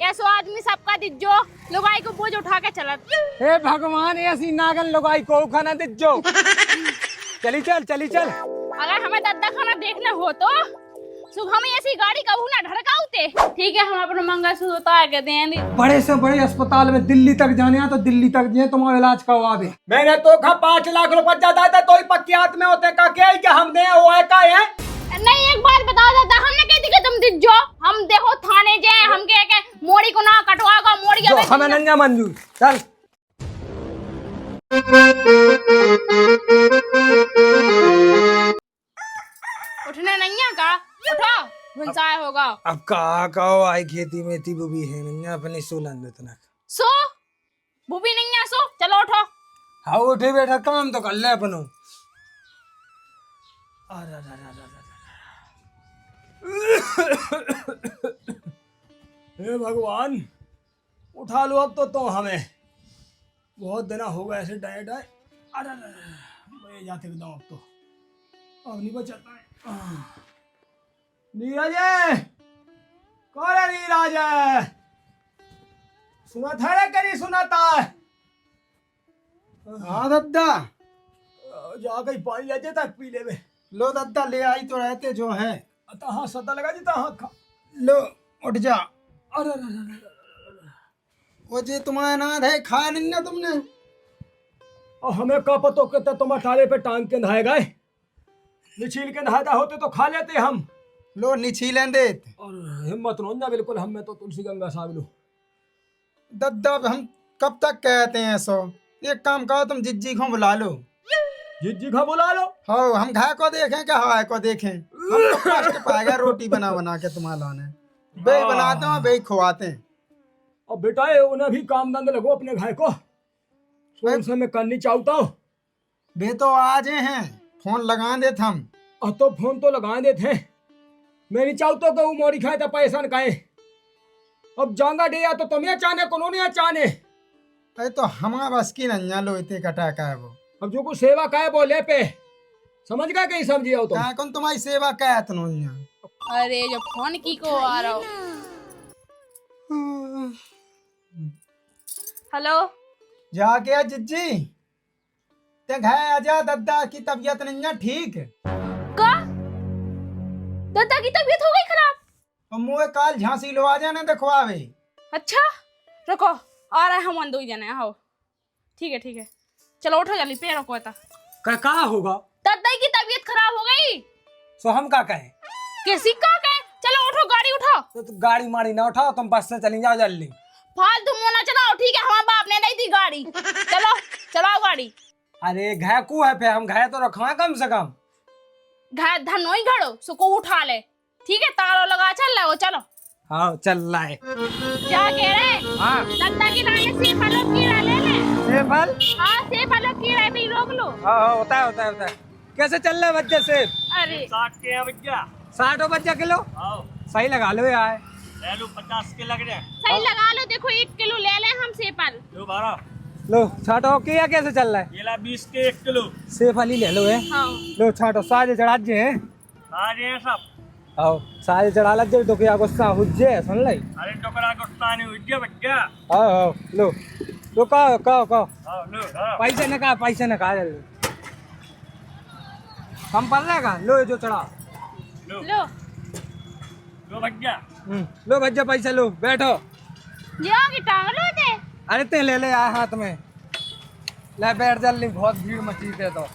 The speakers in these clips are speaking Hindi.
ऐसो आदमी सबका दिज्जो लुगाई को बोझ उठा के चलत। हे भगवान ऐसी नागन लुगाई को खाना दिज्जो। चली चल। अगर हमें दद्दा खाना देखना हो तो सुबह में ऐसी गाड़ी कबू ना ढड़काउते। ठीक है, हम अपना मंगलसूत्र उतार के देंगे। बड़े से बड़े अस्पताल में दिल्ली तक जाने तो दिल्ली तक जाए तुम्हारा इलाज करवावे। मैंने तो 5 लाख रुपए ज्यादा था तो ही पक्की हाथ में होते का क्या हम दे वो है का है। नहीं, एक बात बता देता, हमने कह दी कि तुम दिज्जो हम देखो थाने जाए, हम कह के मोड़ी को ना कटवागा मोड़ी जो हमें नंगा मंजूर। चल उठने नहीं है का, उठो गुंसाए होगा। अब कहो आई खेती में थी वो भी है नंगा अपनी सोलन इतना सो वो भी नहीं है, सो चलो उठो। हाँ उठे बैठा काम तो कर ले अपनो। हे भगवान उठा लो अब तो हमें बहुत दिन हो गए ऐसे डाइट है। अरे मैं जाते एकदम अब नहीं बचाता है। नीरज कौन है नीरज? सुना था रे कि नहीं सुनाता है? हाँ दद्दा, जाकर पानी ले जाता पी ले में। लो दद्दा ले आई तो रहते जो है। हाँ सदा लगा देता हाथ खा। लो उठ जा। अरे वो जे तुम्हारा नाद है खाया नहीं ना तुमने। और हमें का पतो कहता तुम अठारे पे टांग के नहाए गए, निछील के नहाता होते तो खा लेते हम। लो निछीलें देत। और हिम्मत रोना बिल्कुल हमें तो तुलसी गंगा साग लो। दद्दा हम कब तक कहते हैं सो, एक काम करो तुम जिज्जी को बुला लो। जिज्जी खा बुला लो। हाँ हम घाय को देखें क्या हवाए को देखें। हम तो कष्ट पाएगा रोटी बना के तुम्हारा लाने बे बनाते हैं बे खुआते हैं। और बेटा उन्हें भी काम धंधे लगो अपने भाई को, उनसे मैं करनी चाहता हूँ। बे तो आज हैं फोन लगा दे हम। और तो फोन तो लगा देते मैं नहीं चाहता कि वो मोरी खाए तो पैसा न खाए। अब जाऊंगा डेया तो तुम्हें चाहने को नहीं चाहने। अरे तो हमारा बस की नहीं लो इतने कटा का है वो। अब जो कुछ सेवा का है बोले पे समझ गया कहीं समझिए हो तो। कौन तुम्हारी सेवा क्या है तुम? अरे जो फोन की को आ रहा हो। हेलो जाके जिज्जी ते घर आजा, दद्दा की तबीयत नहीं है ठीक। का दादा की तबीयत हो गई खराब? तो मुझे काल झांसी लो आ जाने दिखवावे। अच्छा रुको, आ रहा है हम दो ही जने। आओ ठीक है चलो उठो जल्दी, पे रखो। का होगा? दादा की तबीयत खराब हो गई। सो हम का कहें? कैसी का कहे? चलो उठो, गाड़ी उठाओ। तो गाड़ी माड़ी ना उठाओ, तुम बस से चली जाओ जल्दी। फालतू मुंह ना चलाओ, ठीक है? हमारे बाप ने दी थी गाड़ी। चलो चलाओ गाड़ी। अरे घाकू है पे हम घाय तो रखवा कम से कम। घाय धनोई घड़ो सुको उठा ले, ठीक है? तारो लगा चल रहे हो, चलो। हाँ चल रहा है। क्या कह रहे? हाँ दादा की रानी से फलो कीड़ा ले ले। सेफल? हाँ से फलो कीड़ा भी रोक लो। हाँ होता है। कैसे चल रहे बच्चे से? अरे 60 के है भैया। 60 बच्चा किलो आओ सही लगा लो यार। ले लो 50 के लग रहे हैं। सही लगा लो, देखो 1 किलो ले ले हम सेपल। लो 12। लो छाटो किया कैसे चल रहा है? ये ला 20 के 1 किलो। सेफल ही ले लो है। हाँ लो छाटो साजे चढ़ा जे हैं। सारे हैं सब। आओ साजे चढ़ा लग जे तो क्या गुस्सा हुज्जे सुन ले। अरे टोकरा गुस्सा नहीं हुई क्या भैया? आओ लो का आओ लो हाँ। पैसे न कहा जल्दी हम पड़ रहेगा। लो जो चढ़ा लो लो लो भैया। लो भैया पैसा लो, बैठो। जो की टांग लो दे। अरे ते ले आए हाथ में, ले बैठ जल्दी, बहुत भीड़ मची थे तो।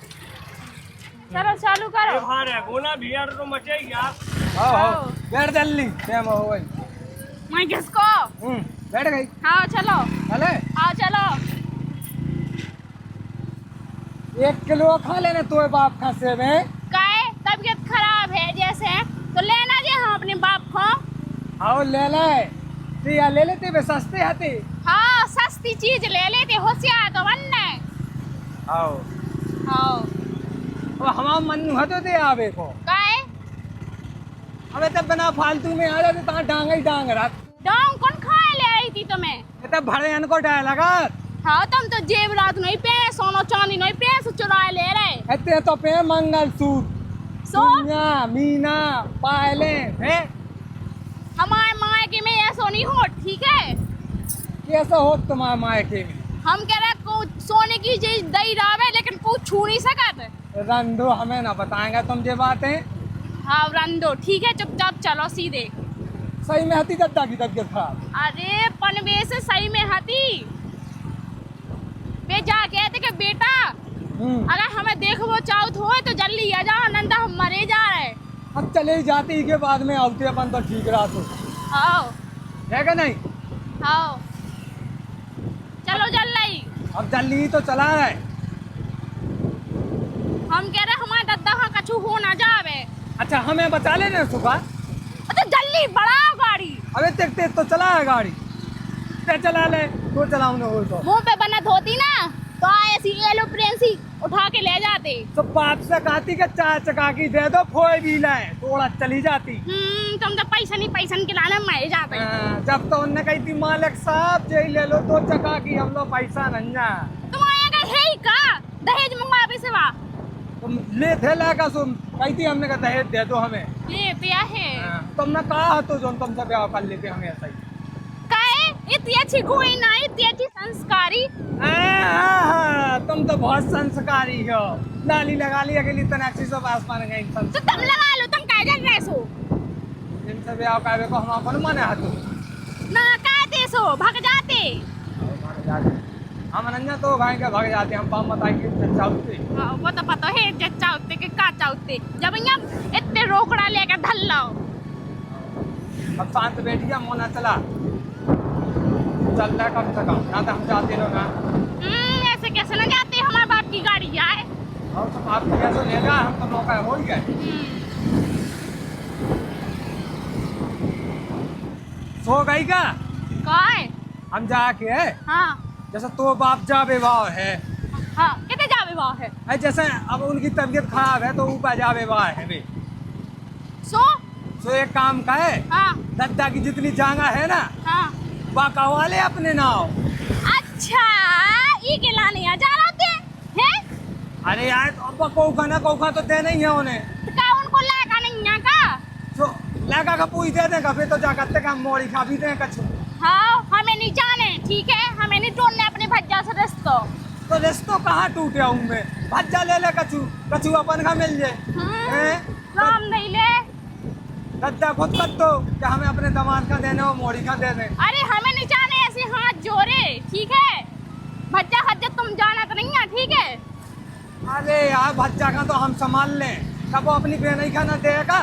चलो चालू करो। ये भार है गोना भीड़ तो मचे यार। आओ बैठ जल्दी, टाइम हो गई। मैं किसको? बैठ गई। हाँ चलो। चले हाँ चलो। 1 किलो खा लेने तो बाप का सेब है। काहे तबीयत खराब है जैसे तो लेना जे हम अपने बाप को। आओ ले लेते वे सस्ते आते। हाँ सस्ती चीज ले लेते, होशियार तो बनना। आओ हाँ अब हमारा मन हतो दे आवे को। काहे अबे तब बिना फालतू में आ जाते ता डांग ही डांग रख। डांग कौन खाए ले आई थी तुम्हें? ये तब भड़े इनको डाय लगा। हाँ तुम तो जेवरात नहीं पे, सोना चांदी नहीं पे, सो चुराए ले रहे। इतने तो पे मंगलसूत्र, सो मीना पायले है। हमारे मायके में ऐसा नहीं हो। ठीक है। कैसा हो तुम्हारे मायके में? हम कह रहे को सोने की चीज दई रहा लेकिन को छू नहीं सकत। रंधो हमें ना बताएंगे तुम ये बातें। हाँ रंदो ठीक है, चुपचाप चलो सीधे। सही में हती दद्दा की तबीयत खराब? अरे पनवे से सही में हती बे जा कहते कि बेटा अगर हमें देखो चाहो तो हो तो जल्दी आ जाओ, नंदा हम मरे जा रहे। अब चले ही जाती के बाद में आते अपन तो ठीक रहा तो आओ है क्या नहीं? आओ चलो जल्दी। अब जल्दी तो चला है। हम कह रहे हमारा दद्दा हाँ कछु हो ना जावे। अच्छा हमें बचा लेने सुबह। तो जल्दी बढ़ाओ गाड़ी। अबे तेज तेज तो चला है गाड़ी, ते चला ले तो चलाऊ ना हो तो। मुंह पे बनत होती ना तो ऐसी एरोप्लेन सी उठा के ले जाते। तो बाप से कहती कि 4 चक्का की दे दो, 4 व्हीलर थोड़ा चली जाती। तुम तो पैसा के लाने में जाते। जब तो उनने कही थी मालिक साहब जे ले लो 2 चक्का की, हम लोग पैसा नहीं जा। तुम्हारे का है ही का दहेज मंगावे से वा तुम ले थे लाका सुन कही थी, हमने कहा दहेज दे दो हमें। ये पिया है तुमने कहा तो जो तुमसे ब्याह कर लेते हमें ऐसा ही। काहे इतनी अच्छी कोई ना, इतनी अच्छी संस्कारी। तुम तो बहुत संस्कारी हो। लाली लगा ली अकेली तनाक्षी सब आसमान गई इंसान। तो तुम लगा लो, तुम काहे जल रहे सो? इनसे ब्याह कावे को हम अपन माने हाथों ना कहते सो भाग जाते। हम नन्या तो भाई के भाग जाते, हम पाम बताएंगे चाहते। वो तो पता है जच्चा उठते के का चाहते। जब यहाँ इतने रोकड़ा लेकर धल लो। अब शांत बैठिए, मोना चला चल रहा कम से कम ना तो हम जाते लोग ना। ऐसे कैसे ना जाते, हमारे बाप की गाड़ी जाए। और सब आप कैसे लेगा, हम तो मौका हो ही गए। सो गई का काय हम जाके हाँ जैसे तो बाप जा विवाह है। हाँ कितने जावे वहाँ है अरे जैसे अब उनकी तबीयत खराब है तो ऊपर जा विवाह है वे। सो एक काम का है, हाँ दद्दा की जितनी जांगा है ना हाँ वह कहवा ले अपने नाव। अच्छा ये के लाने आ जा रहे हैं? अरे यार अब कौखा ना कौखा तो देना ही है उन्हें। तो क्या उनको लाका नहीं है का? तो लगा का पूछ दे देगा फिर तो जा करते का मोड़ी खा भी दे कछु। हाँ हमें नहीं जाने ठीक है, हमें नहीं तोड़ने अपने भज्जा से रिश्तों। तो रिश्तों कहाँ टूटे उनमें, भज्जा ले ले कछु कछु अपन का मिल जाए। राम नहीं ले दद्दा खुद कर दो कि हमें अपने दामाद का देने और मोड़ी का दे दें। अरे हमें नहीं जाने ऐसे हाथ जोड़े ठीक है, भज्जा खज्जा तुम जाना तो नहीं है ठीक है। अरे यार भज्जा का तो हम संभाल लें, कब वो अपनी बहन का ना देगा।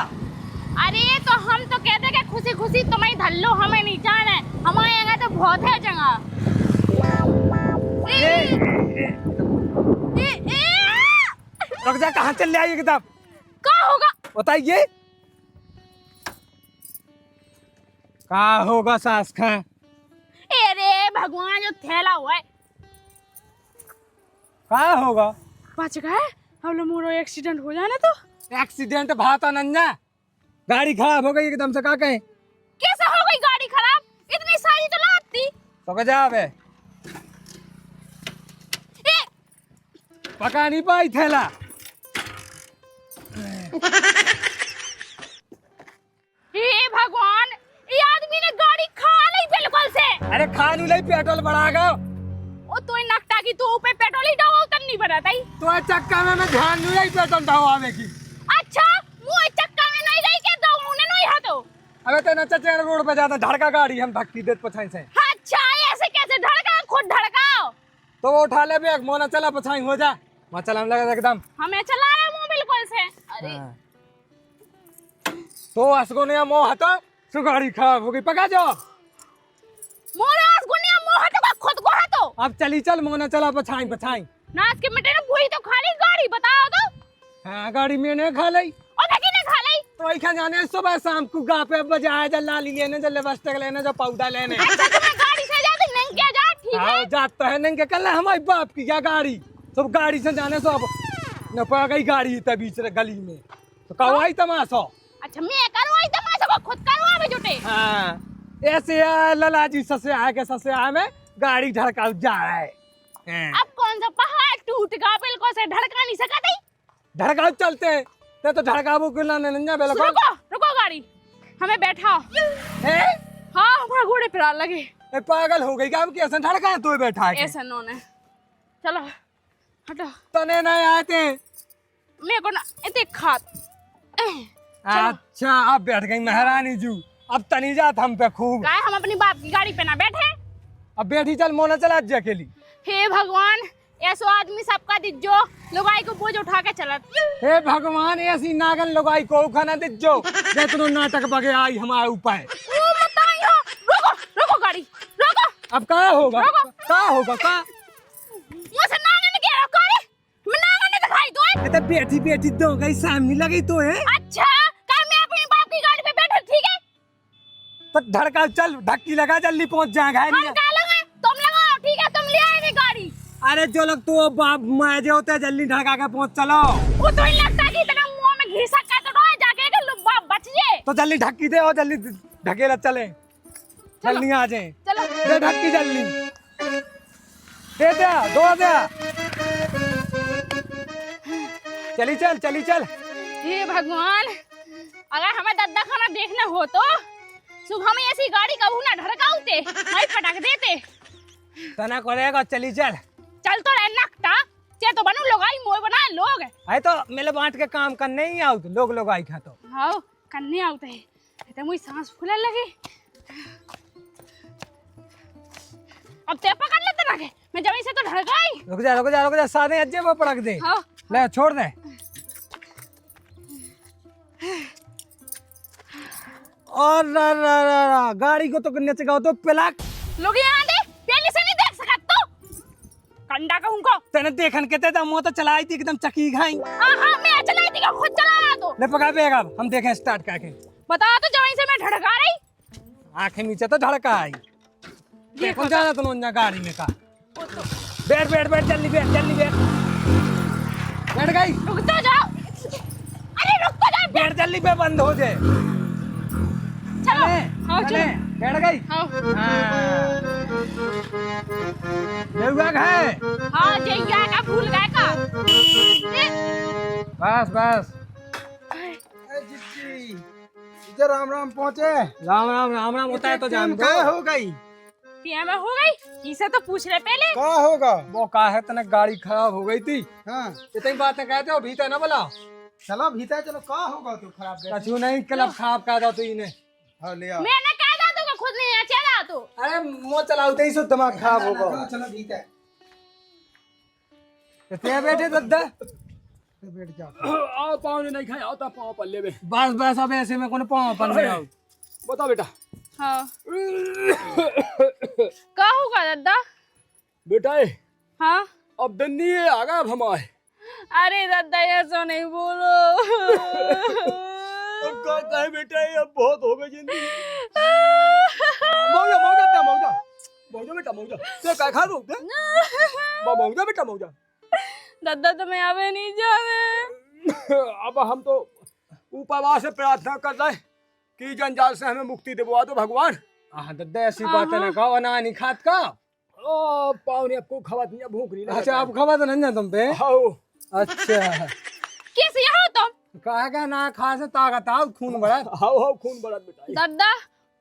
अरे तो हम तो कहते कि खुशी खुशी तुम्हें धल लो, हमें नहीं जाना, हमारे यहाँ तो बहुत है जगह। रुक जा, कहाँ चल रही है किताब? क्या होगा बताइए क्या होगा सास खा? अरे भगवान जो थैला हुआ है क्या होगा? बच गए, हम लोग मोरो एक्सीडेंट हो जाने तो। एक्सीडेंट भाता नन्या, गाड़ी खराब हो गई एकदम से, क्या कहें? कैसे हो गई गाड़ी खराब, इतनी सारी तो लागती। तो जा बे पका नहीं पाई थैला। हे भगवान, ये आदमी ने गाड़ी खा ली बिल्कुल से। अरे खानू लाई पेट्रोल बढ़ा गो। ओ तो नकटा की तू पे पेट्रोल ही डाल कर नहीं बना ताई। तो चक्का में मैं ध्यान नहीं लाई पेट्रोल ढवावे की। अच्छा मुंह चक्का में नहीं रही के दो मुंह ने नहीं हाथो। अबे तो न चचे रोड पे जाता धड़का गाड़ी हम धक्की देत पछाई से। अच्छा ऐसे कैसे धड़का, खुद धड़काओ। तो वो उठा ले बैग, मोना चला पछाई हो जा, वहाँ चला लगा एकदम। हमें चला रहा मुंह बिल्कुल से। अरे तो असगो ने मोह हतो सु गाड़ी खराब हो गई, पका जाओ। मोरास गुनिया मोह तो खुद को हाथो। अब चली चल मोना चला पछाई पछाई। नाच के मिटे ने बुढ़ी तो खाली गाड़ी बताओ तो। हाँ गाड़ी मैंने खा ली। और देखी ने खा ली। तो ऐसा जाने सुबह शाम को गा पे बजाए जल लाली लेने जल लिपस्टिक लेने जो पौधा लेने। अच्छा तुम्हें गाड़ी से जाते नहीं क्या जा ठीक है। हाँ जाता है नहीं कल हमारे बाप की क्या गाड़ी, सब गाड़ी से जाने सब न पा गई गाड़ी तब बीच गली में तो कवाई तमाशा। अच्छा मैं करवाई तमाशा को खुद करवावे जुटे। हाँ ऐसे लला जी ससे आए के ससे आए में गाड़ी धड़का जा रहा है। अब कौन सा पहाड़ टूट गया बिल्कुल से धड़का नहीं सका थी। धड़का चलते हैं तो धड़काबू के लाने नहीं बिल्कुल। रुको रुको गाड़ी हमें बैठाओ। है हाँ हमारे घोड़े फिरा लगे। ए, पागल हो गई क्या? अब कैसे धड़का है तू बैठा है? ऐसा नोने चलो हटो। तने नहीं आए थे। मेरे को ना इतने खात। अच्छा अब बैठ गई महारानी जू। अब तनी जात हम पे खूब। काय हम अपनी बाप की गाड़ी पे ना बैठे। अब बैठी चल मोना चला आज अकेली। हे भगवान ऐसो आदमी सबका दिज्जो लुगाई को बोझ उठा के चलत। हे भगवान ऐसी नागन लगाई को खाना दे जो जितनो नाटक बगे आई हमारे ऊपर। ओ बताइयो रुको रुको गाड़ी रुको। अब क्या होगा? क्या होगा? क्या मुझसे नागन के रखो रे। मैं नागन ने दिखाई दो। ये तो बैठी बैठी दो गई सामने लगी तो है। अच्छा काय मैं अपनी बाप की गाड़ी पे बैठा ठीक है। तो धड़का चल ढक्की लगा जल्दी पहुंच जाएगा। हम क्या लगाए तुम लगाओ ठीक है तुम ले आए गाड़ी। अरे जो लोग तो बाप मजे होते हैं जल्दी ढका के पहुंच चलो। वो तो ही लगता है कि इतना मुंह में घिसा का तो रोए जाके के लो बाप बच जे। तो जल्दी ढक्की दे और जल्दी ढकेला चले जल्दी आ जाए। चलो दे ढक्की जल्दी दे दे दो दे। चली चल चली चल। हे भगवान अगर हमें दद्दा खाना देखना हो तो सुबह में ऐसी गाड़ी कबू ना ढड़काउते नहीं पटक देते। तना करेगा चली चल। चल तो रहे नकटा चे तो बनू लोगाई मोय बनाए लोग। है तो मेले बांट के काम करने ही आओ लोग आई खा तो। हां करने आते हैं तो मुझे सांस फूलने लगी। अब ते पकड़ लेते ना के मैं जमीन से तो ढड़काई। रुक जा सादे अज्जे वो पड़क दे। हां ले छोड़ दे। और गाड़ी को तो नीचे गाओ तो पिलाक लोग यहाँ दे पहले से नहीं देख सकत तो कंडा का उनको तेने देखन के ते मुंह तो चलाई थी एकदम चकी खाई। हां मैं चलाई थी खुद चला रहा तो। ले पका बेगा हम देखें स्टार्ट करके। बता तो जमीन से मैं ढड़का रही। आंखें नीचे तो धड़का आई। देखो जाना तो नोन्या गाड़ी में का। बैठ बैठ बैठ जल्दी बैठ बैठ गई। रुक तो जाओ। अरे रुक तो जाओ। बैठ जल्दी पे बंद हो जाए। चलो हाँ चले चलो बैठ गई। हाँ है हाँ जैया का फूल गाय का। बस इधर राम राम पहुँचे। राम राम होता है तो जान क्या हो गई? में हो गई इसे तो पूछ रहे पहले। क्या होगा? वो का है तने गाड़ी खराब हो गई थी। हाँ इतनी बातें कहते हो भीतर ना बोला। चलो भीतर चलो। क्या होगा तू खराब? कछु नहीं क्लब खराब कह दो तू इन्हें। हाँ ले आओ। मैंने कह दा तो खुद नहीं चला तो। अरे मुँह चलाते ही सो दिमाग खराब होगा। चलो भीतर ते बैठे दद्दा बैठ जाओ। आओ पाँव नहीं खाए आओ तो पाँव पल्ले में। बस अब ऐसे में कौन पाँव पल्ले आओ। बता बेटा। हाँ क्या होगा दादा? बेटा हाँ अब दिन नहीं है आगा अब हमारे। अरे दादा ऐसा नहीं बोलो। अब क्या कहे बेटा अब बहुत हो गई जिंदगी। मौजा ते का खा रो दे मौजा दादा तुम्हें आवे नहीं जाने। अब हम तो ऊपर से प्रार्थना कर रहे कि जंजाल से हमें मुक्ति दिलवा दो भगवान। दद्दा ऐसी बात है ना कहो ना नहीं खात का। ओ पावनी आपको खवा नहीं भूख नहीं। अच्छा आप खवा तो नहीं ना तुम पे। अच्छा कैसे हो तुम? कहा क्या ना खा से ताकत आओ खून बढ़ा। हाउ खून बढ़ा बेटा। दादा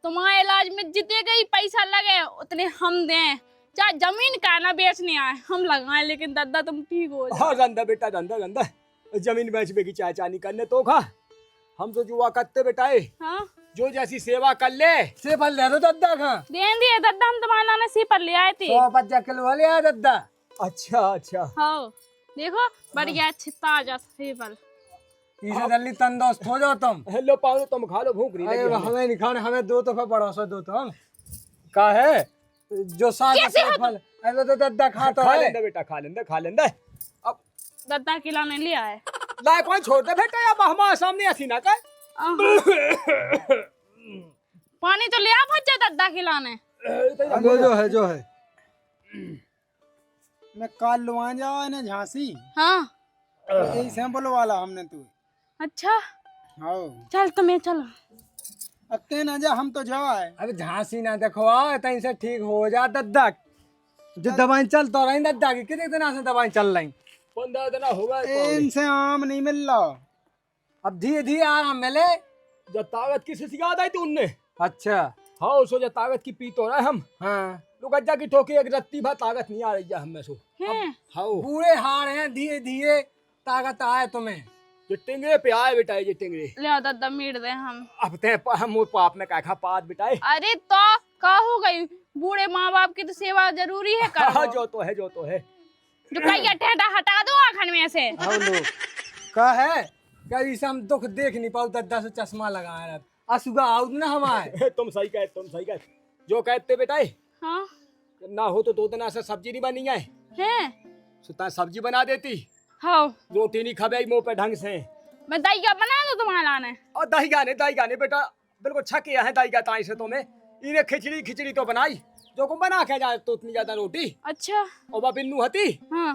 तुम्हारे इलाज में जितने कई पैसा लगे उतने हम दें चाहे जमीन का ना बेचने आए हम लगाए लेकिन दादा तुम ठीक हो जाओ। हाँ गंदा बेटा गंदा जमीन बेच बेगी चाय चानी करने तो खा। हम तो जुआ करते बेटा हाँ जो जैसी सेवा कर ले सेवा ले दो दद्दा का देन दिए दादा हम तुम्हारे नाना सी पर ले आए थे। 150 किलो वाले आ दद्दा। अच्छा हाँ देखो बढ़िया अच्छे ताजा सेबल। इसे जल्दी तंदुरुस्त हो जाओ तुम। हेलो पाओ तुम खा लो भूख रही है। हमें नहीं खाने हमें दो तो पड़ोसो दो तो हम का है जो सादा फल ऐसा तो दद्दा खाता है। खा लेंदे बेटा खा लेंदे। अब दादा खिलाने ले आए। लाए कौन छोड़ दे बेटा अब हमारे सामने ऐसी ना कर। पानी तो ले आ बच्चे दादा खिलाने। जो है मैं काल लुआ जाओ ना झांसी। हाँ यही सैंपल वाला हमने तू। अच्छा हाँ चल तुम्हें चलो अत्ते ना जा हम तो जाए। अबे झांसी ना देखो तहीं से ठीक हो जा दद्दा। जो दवाई चल तो रही दद्दा की कितने दिन से दवाई चल रही 15 दिन होगा। इनसे आम नहीं मिल रहा। अब धीरे धीरे आराम मिले। जब ताकत किसी से याद आई तो उनने। अच्छा हाँ सो जो ताकत की पी तो रहे हम। हाँ तो गज्जा की ठोके एक रत्ती भर ताकत नहीं आ रही है हमें सो। हैं हाँ बूढ़े हार हैं, धीरे धीरे ताकत आए तुम्हें। ये टिंगरे पे आए बेटा, ये टिंगरे ले दादा मीट दे हम। अब ते हम वो पाप में का पात बेटाए। अरे तो का हो गई, बूढ़े माँ बाप की तो सेवा जरूरी है हाँ करो। जो तो है, जो तो है। जो कहिया टेढ़ा हटा दो आखन में से। हम लोग का है कभी से हम दुख देख नहीं पाओ, दद्दा से चश्मा लगाया रहता असुगा आउट ना हमारे। तुम सही कहे, तुम सही कहे। जो कहते बेटाए हाँ ना हो तो 2 दिन से सब्जी नहीं बनी है, हैं सुता सब्जी बना देती, हाँ रोटी नहीं खबे मुंह पे ढंग से। मैं दहिया बना दो तुम्हारे लाने। और दही गाने बेटा बिल्कुल छक है दही का ताई से तुम्हें। इन्हें खिचड़ी तो बनाई जो को बना के जाए तो उतनी ज्यादा रोटी। अच्छा और बा बिन्नू हती हाँ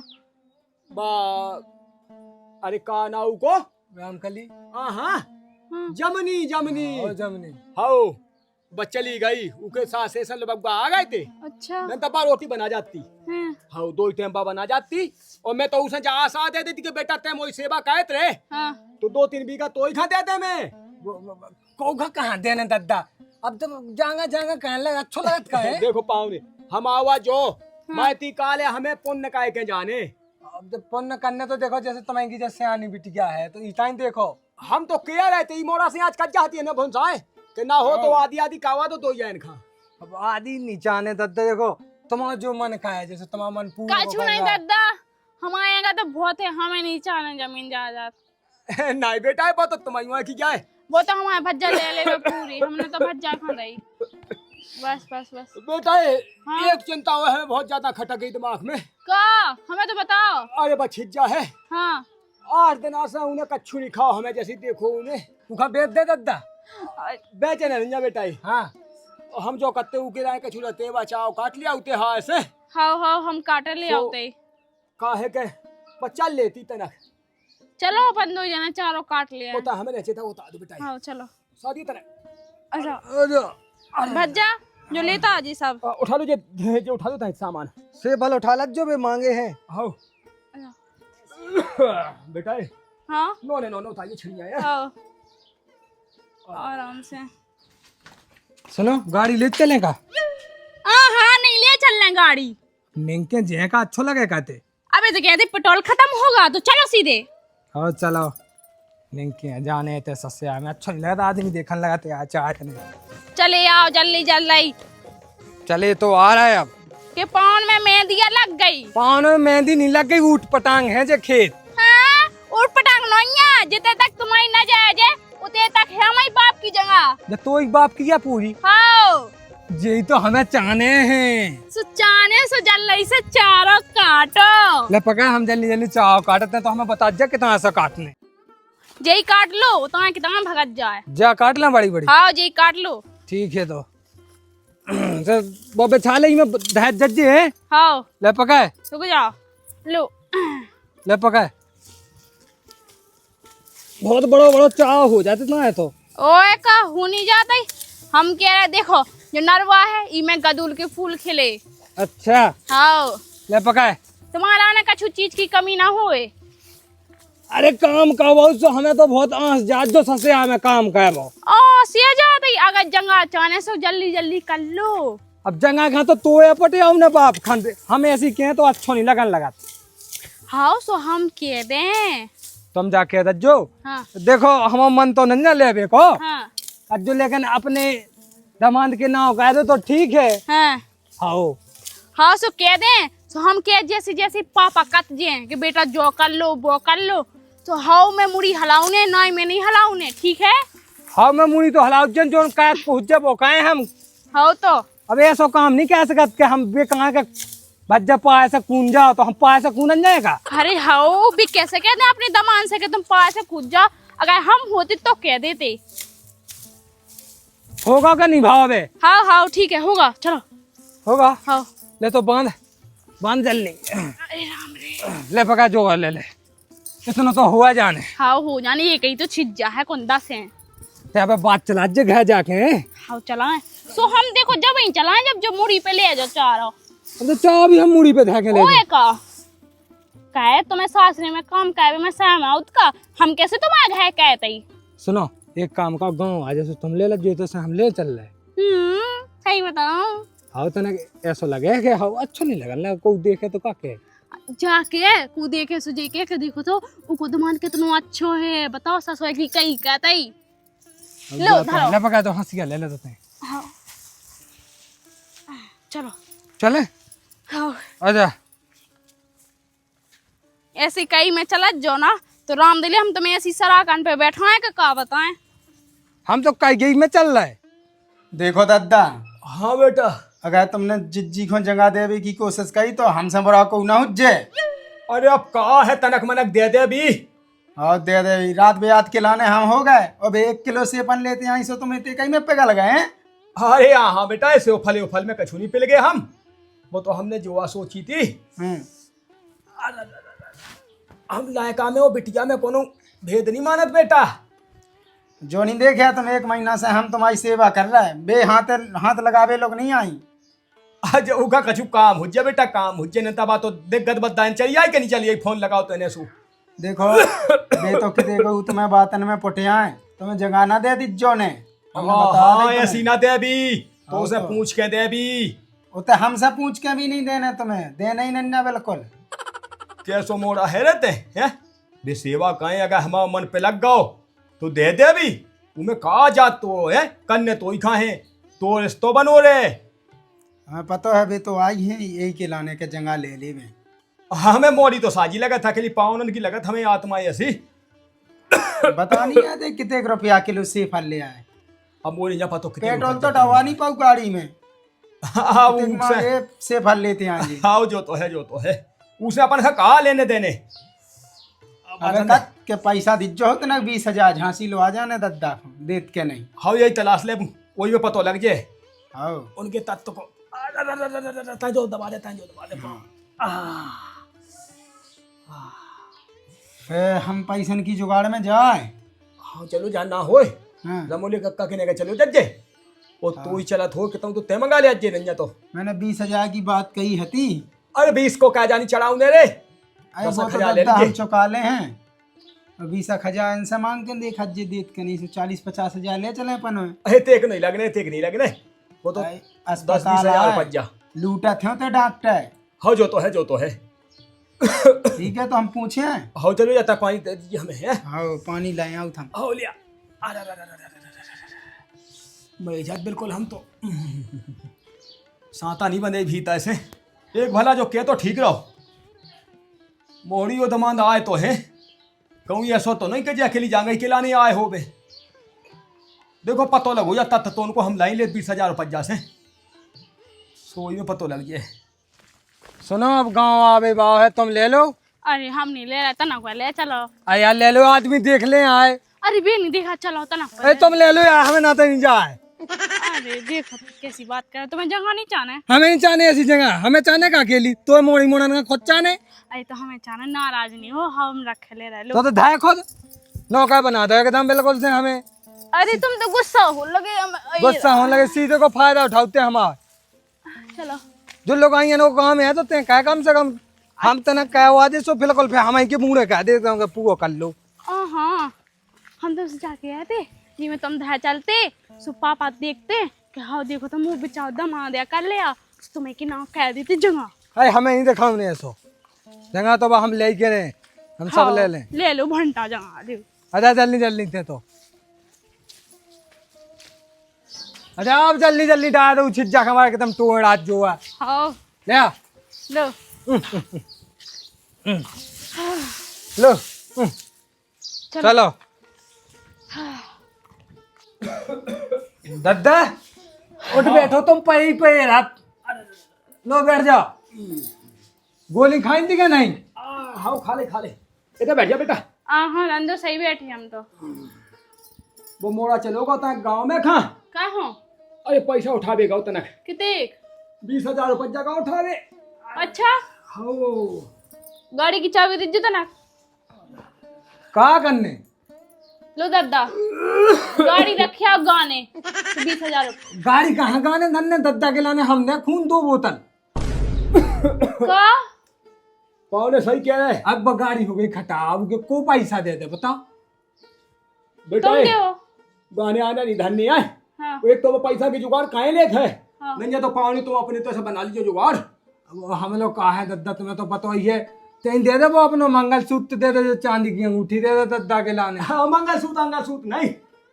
बा अरे का नाऊ को रामकली हाँ हाँ जमनी जमनी और जमनी हाओ बस चली गई उके साथ सेशन बब्बा आ गए थे। अच्छा मैं तब रोटी बना जाती, हैं हाँ 2 टाइम बना जाती। और मैं तो उसे जा आशा दे देती कि बेटा ते मोई सेवा कहत रहे हाँ तो 2-3 बीघा तो ही खा देते मैं। कौघा कहाँ देने दद्दा, अब तो जांगा जांगा कहने लगा अच्छा लगत का है। देखो पावने हम आवा जो मायती काले हमें पुण्य काय के जाने। अब जब पुण्य करने तो देखो जैसे तुम्हारी जैसे आनी बिटिया है तो इतना देखो। हम तो किया रहते ही मोरा से आज कट जाती है ना भुनसाए कि ना हो तो आधी आधी कावा तो ही खा। अब आदि नीचा आने दद्दा देखो तुम्हारा जो मन का है, जैसे तुम्हारा मन पूरा कछु नहीं दादा, हमारे यहाँ का तो बहुत है, हमें नहीं चाहना जमीन जायदाद। नहीं बेटा वो तो तुम्हारी की क्या है, वो तो हमारे भज्जा ले ले पूरी, हमने तो भज्जा खा रही। बस बस बस बेटा हाँ। एक चिंता हुआ है बहुत ज्यादा खटक गई दिमाग में। का हमें तो बताओ। अरे बस छिज्जा है हाँ 8 दिन आसा उन्हें कच्छू नहीं खाओ हमें जैसे देखो उन्हें उखा बेच दे दद्दा। बेचे नहीं बेटा। हाँ हम जो करते उके रहे कछु रहते बचाओ काट लिया उते हाँ ऐसे हाँ हाँ हम काटे ले तो- आते। काहे के बच्चा लेती तनक चलो अपन 2 जना चारों काट लिया। होता हमें नहीं था होता दो बेटा हाँ चलो। शादी तरह। अच्छा भज्जा जो लेता आजी सब। उठा लो जो उठा लो सामान से भल उठा लग जो भी मांगे हैं। हाँ बेटा हाँ नो था ये छिड़िया है। हाँ आराम से। सुनो गाड़ी ले चले का हाँ नहीं ले चलना गाड़ी। मिंके जे का अच्छा लगे कहते। अबे तो कहते पेट्रोल खत्म होगा तो चलो सीधे। हाँ चलो मिंके जाने ते सस्या में अच्छा नहीं लगता, आदमी देखने लगा ते चाय नहीं। चले आओ जल्दी जल्दी चले तो आ रहा है अब के पान में मेहंदिया लग गई। पान में मेहंदी नहीं लग गई, ऊट पटांग है जे खेत। हाँ और पटांग नोइया जितने तक तुम्हारी न जाए जे उतने तक है हमारी बाप की जगह। जब तो एक बाप की क्या पूरी हाँ यही तो हमें चाहने हैं। सुचाने से जल्दी से चारों काटो। ले पका हम जल्दी जल्दी चाव काटते हैं तो हमें बता जा कितना ऐसा काटने। जय काट लो तो कितना भगत जाए। जा काट लें बड़ी बड़ी। हाँ जय काट लो। ठीक है तो वो बेचाले ही में दहेज जज्जे है। हाँ ले पका रुक जाओ लो। ले पका बहुत बड़ो बड़ो चाव हो जाते ना है तो ओए का हो नहीं जाता ही। हम कह रहे देखो जो नरवा है इमे गदुल के फूल खिले। अच्छा हाँ ले पका तुम्हारा ना कछु चीज की कमी ना होए। अरे काम का बहुत सो हमें तो बहुत आंस जा जो ससे हमें काम का है वो। ओ सिया जाता ही अगर जंगा चाने से जल्दी जल्दी कर लो। अब जंगा खा तो तोए पटे हमने बाप खान दे हमें ऐसी कहें तो अच्छा नहीं लगन लगा। हाँ सो हम कह दें। तुम जाके दज्जो हाँ देखो हम मन तो नहीं ले को हाँ अज्जो लेकिन अपने दामाद के नाव कह दो तो ठीक है। हाँ आओ हाँ सो कह दें तो हम कह जैसे जैसे पापा कत जे कि बेटा जो कर लो वो कर लो तो हाउ में मुड़ी हलाउने ना मैं नहीं हलाउने ठीक है। हाँ मैं मुड़ी तो हलाउ जन जो कह पहुंच जब कहे हम हाँ तो अब ऐसा काम नहीं कह सकते कि हम बे कहाँ के भज्जा पाए से कूद जाओ तो हम पाए से कूदन जाएगा। अरे हाउ भी कैसे कहते हैं अपने दमान से कि तुम पाए से कूद जाओ, अगर हम होते तो कह देते। होगा का नहीं भाव बे। हाँ हाँ ठीक है होगा चलो होगा हाँ। ले तो बांध बांध जल्दी अरे राम रे ले पका जो ले ले इतना तो हुआ जाने। हाँ हो जाने ये कहीं तो छिज्जा है कौन दस है। ते बात चला जे घर जाके हाँ चलाएं सो हम देखो जब ही चलाएं जब जो मुड़ी पे ले जाओ चारों तो चाह भी हम मुड़ी पे धाके ले ओए का कहे तुम्हें सासरे में काम कहे मैं सहमत का हम कैसे तुम्हारे घर कहते ही। सुनो एक काम का गाँव आ जैसे तुम ले लो जो तो से हम ले चल रहे सही बताऊं। हाँ तो ना ऐसा लगे कि हाँ अच्छा नहीं लगा ना कोई देखे तो का के जाके कू देखे सुजे के देखो तो उको दुमान कितना अच्छो है बताओ ससुर की कई कहतई। लो धरो। ले पका तो हंसिया ले लेते हैं। हाँ चलो चले हाँ। आजा। ऐसी कई में चला जो ना तो राम दिले हम तुम्हें ऐसी सराकान पे बैठा है का बताएं। हम तो कई गई में चल रहा है। देखो दादा, हाँ बेटा। अगर तुमने जिज्जी को जगह देवे की कोशिश करी तो हमसे बड़ा को ना हुज्जे। अरे अब कहा है तनक मनक दे दे अभी। और दे दे रात बेरात के लाने हम हो गए। अब 1 किलो सेपन लेते हैं सो तुम इतने कई में पेगा लगाए हैं। अरे हाँ बेटा, ऐसे उफल में कछू नहीं पिल गए हम। वो तो हमने जो सोची थी हम लायका में वो बिटिया में कोनो भेद नहीं मानत बेटा। जो नहीं देखे तुम 1 महीना से हम तुम्हारी सेवा कर रहे हैं। बे हाथ लगावे लोग नहीं आई। आज उका कछु काम हुज्जे बेटा, काम हुज्जे न तबा तो देख गद बदान चली आई कि नहीं चली आई। फोन लगाओ तो इन्हें सू देखो बे तो कि देखो तुम्हें बातन में पुटिया है तुम्हें जगह ना दे दिज्जो ने। हाँ ऐसी ना दे अभी तो उसे पूछ के दे अभी। उते हमसे पूछ के भी नहीं देने तुम्हें, देना ही नहीं ना बिल्कुल। कैसो मोड़ा है रहते हैं बे सेवा कहें अगर हमारा मन पे लग गओ तो दे दे अभी। तुम्हें कहा जात तो है कन्ने तो ही खाए तो रिश्तो बनो रे। हमें पता है बे तो आई है यही के लाने के जगह ले ली में। हमें मोड़ी तो साजी लगत था कि पाउनन की लगत हमें आत्मा ऐसी बता नहीं आते कितने रुपया किलो से फल ले आए। अब मोरी जा पतो कितने पेट्रोल तो डवा नहीं पाऊ गाड़ी में। हाँ से फल लेते हैं जी। हाँ जो तो है उसे अपन से कहा लेने देने। अबे तक के पैसा दिज्जो हो तो ना 20,000 झांसी लो आ जाने दद्दा को देत के नहीं। हाँ यही तलाश ले वही में पतो लग जाए हाँ उनके तत्व को। जो दबा दे फिर हम पैसन की जुगाड़ में जाए। हाँ चलो जान ना होए हाँ। रमोली कक्का के नेगा चलो जज्जे वो तू ही चला थो कि तुम तो ते मंगा ले अज्जे रंजा तो मैंने 20,000 की बात कही हती। अरे 20 को क्या जानी चढ़ाऊ ने रे। अरे वो तो दद्दा हम चुकाले हैं। 20,000 इनसे मांग के देख हज्जे देत के नहीं से 40-50,000 ले चले अपन में। अरे तेक नहीं लगने वो तो 10-20 हजार पज्जा लूटा थे तो डॉक्टर। हाँ जो तो है ठीक है तो हम पूछे हैं। हाँ चलो जाता पानी दे दीजिए हमें है। हाँ पानी लाए आउत हम। हाँ लिया मेरी जात बिल्कुल हम तो साता नहीं बंदे भीता ऐसे एक भला जो के तो ठीक रहो। मोड़ी वो दमांद आए तो है कहूँ ऐसा तो नहीं कि जे अकेली जांगे के लाने आए हो बे। देखो पतो लगो जाता तो उनको हम लाई ले 20,000 रुपया से सोई में पतो लग जाए। सुनो अब गांव आवे बाव है तुम ले लो। अरे हम नहीं ले रहे तना को ले चलो। अरे यार ले लो आदमी देख ले आए। अरे बे नहीं देखा चलो तना को। अरे तुम ले लो यार हमें ना तो नहीं जाए। अरे देखो कैसी बात कर तुम्हें जगह नहीं चाहना है। हमें नहीं चाहने ऐसी जगह हमें चाहने का अकेली तो मोड़ी मोड़न का खुद चाहने। अरे तो हमें चाहना नाराज नहीं हो हम रखे ले रहे लो। तो धाय खुद नौका बना दो एकदम बिल्कुल से हमें। अरे तुम तो गुस्सा हो लगे गुस्सा होने लगे सीधे को फायदा उठाते हमारे। चलो जो लोग आई है काम है तो ते कह कम से कम हम तना कह वादे सो बिल्कुल फिर हम के मुंह कह दे पूरा कर लो। हाँ हम तो जाके आए थे जी में तुम धा चलते सो पापा देखते कि हाँ देखो तो मुंह बिचाओ दमा दिया कर लिया तुम्हें की नाम कह देती जगह। अरे हमें नहीं देखा हमने ऐसा जगह तो हम ले के रहे हम सब ले लें। ले लो घंटा जगह दे। अच्छा जल्दी थे तो अच्छा अब जल्दी डाल दो छिज्जा हमारा एकदम तोड़ आज जो है। हाँ ले आ लो लो चलो दद्दा उठ बैठो तुम पे रात लो बैठ जाओ। गोली खाई थी क्या नहीं। हाँ खा ले इधर बैठ जा बेटा। हाँ रंदो सही बैठी हम तो। वो मोड़ा चलोगा तो गांव में खा का हो। अरे पैसा उठा बेगा उतना कितने 20,000 रुपया का उठा रे। अच्छा हाँ गाड़ी की चाबी दीजिए तो ना कहा करने लो दद्दा गाड़ी रखिया गाने 20,000 गाड़ी कहाँ गाने धन्ने दद्दा के लाने हमने खून 2 बोतल का कौन सही कह रहे। अब गाड़ी हो गई खटाब के को पैसा दे दे बताओ बेटा तुम दे हो गाने आना नहीं धन नहीं आए हाँ। एक तो वो पैसा की जुगाड़ काहे लेत है, हाँ। नहीं है तो पावनी तुम अपने तरह से बना लीजिए जुगाड़। अब हम लोग कहा है दद्दा, तुम्हें तो पता ही है। तेन दे दे वो अपनो मंगलसूत्र दे दे, जो चांदी की अंगूठी दे दे दद्दा के लाने। हाँ, मंगलसूत्र नहीं